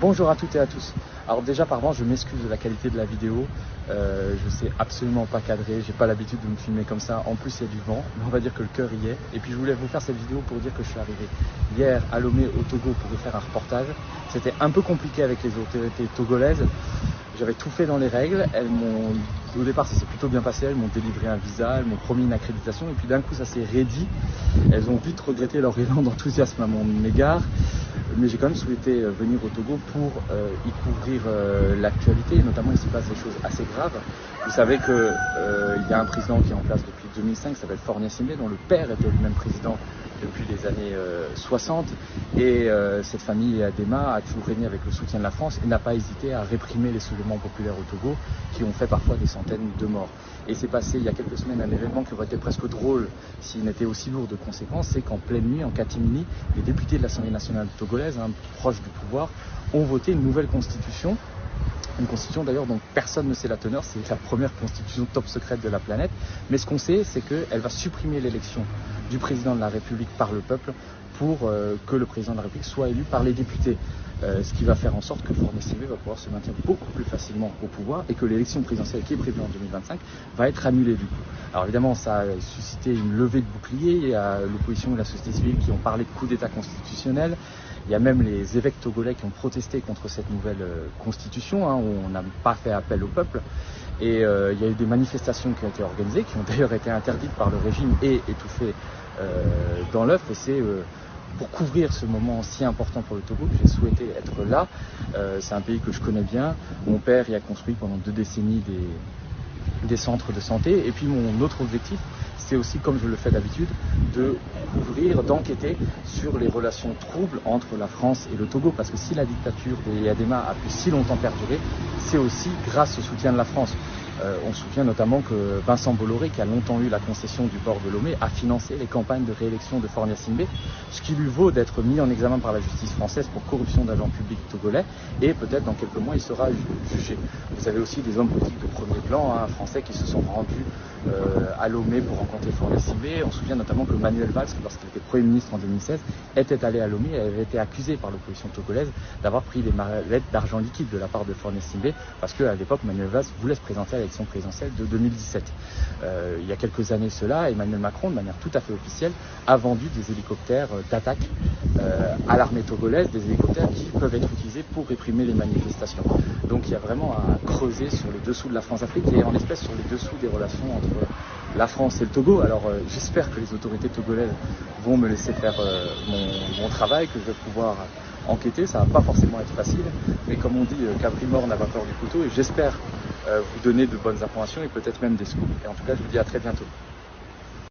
Bonjour à toutes et à tous. Alors déjà pardon, je m'excuse de la qualité de la vidéo. Je sais absolument pas cadrer, j'ai pas l'habitude de me filmer comme ça. En plus il y a du vent, mais on va dire que le cœur y est. Et puis je voulais vous faire cette vidéo pour dire que je suis arrivé hier à Lomé au Togo pour y faire un reportage. C'était un peu compliqué avec les autorités togolaises. J'avais tout fait dans les règles. Au départ ça s'est plutôt bien passé, elles m'ont délivré un visa, elles m'ont promis une accréditation et puis d'un coup ça s'est raidi. Elles ont vite regretté leur élan d'enthousiasme à mon égard. Mais j'ai quand même souhaité venir au Togo pour y couvrir l'actualité, et notamment il s'y passe des choses assez graves. Vous savez qu'il y a un président qui est en place depuis 2005, qui s'appelle Faure Gnassingbé, dont le père était lui-même président depuis les années 60. Et cette famille Adema a toujours régné avec le soutien de la France et n'a pas hésité à réprimer les soulèvements populaires au Togo qui ont fait parfois des centaines de morts. Et c'est passé il y a quelques semaines un événement qui aurait été presque drôle s'il n'était aussi lourd de conséquences, c'est qu'en pleine nuit, en catimini, les députés de l'Assemblée nationale togolaise, proches du pouvoir, ont voté une nouvelle constitution. Une constitution d'ailleurs dont personne ne sait la teneur, c'est la première constitution top secrète de la planète. Mais ce qu'on sait, c'est qu'elle va supprimer l'élection du président de la République par le peuple pour que le président de la République soit élu par les députés. Ce qui va faire en sorte que Faure Gnassingbé va pouvoir se maintenir beaucoup plus facilement au pouvoir et que l'élection présidentielle qui est prévue en 2025 va être annulée du coup. Alors évidemment, ça a suscité une levée de boucliers. Il y a l'opposition et la société civile qui ont parlé de coup d'État constitutionnel. Il y a même les évêques togolais qui ont protesté contre cette nouvelle constitution, où on n'a pas fait appel au peuple. Et il y a eu des manifestations qui ont été organisées, qui ont d'ailleurs été interdites par le régime et étouffées dans l'œuf. Et c'est pour couvrir ce moment si important pour le Togo que j'ai souhaité être là. C'est un pays que je connais bien. Mon père y a construit pendant 2 décennies des centres de santé. Et puis mon autre objectif, c'est aussi, comme je le fais d'habitude, de couvrir, d'enquêter sur les relations troubles entre la France et le Togo. Parce que si la dictature des Adema a pu si longtemps perdurer, c'est aussi grâce au soutien de la France. On se souvient notamment que Vincent Bolloré, qui a longtemps eu la concession du port de Lomé, a financé les campagnes de réélection de Faure Gnassingbé, ce qui lui vaut d'être mis en examen par la justice française pour corruption d'agents publics togolais, et peut-être dans quelques mois il sera jugé. Vous avez aussi des hommes politiques de premier plan, français, qui se sont rendus à Lomé pour rencontrer Faure Gnassingbé. On se souvient notamment que Manuel Valls, lorsqu'il était Premier ministre en 2016, était allé à Lomé et avait été accusé par l'opposition togolaise d'avoir pris des mallettes d'argent liquide de la part de Faure Gnassingbé, parce qu'à l'époque Manuel Valls voulait se présenter à l'élection présidentielle de 2017. Il y a quelques années cela, Emmanuel Macron, de manière tout à fait officielle, a vendu des hélicoptères d'attaque à l'armée togolaise, des hélicoptères qui peuvent être utilisés pour réprimer les manifestations. Donc il y a vraiment à creuser sur le dessous de la France-Afrique et en espèce sur les dessous des relations entre la France et le Togo. Alors j'espère que les autorités togolaises vont me laisser faire mon travail, que je vais pouvoir enquêter. Ça va pas forcément être facile, mais comme on dit, qu'un pris mort n'a pas peur du couteau, et j'espère vous donner de bonnes informations et peut-être même des scoops. Et en tout cas, je vous dis à très bientôt.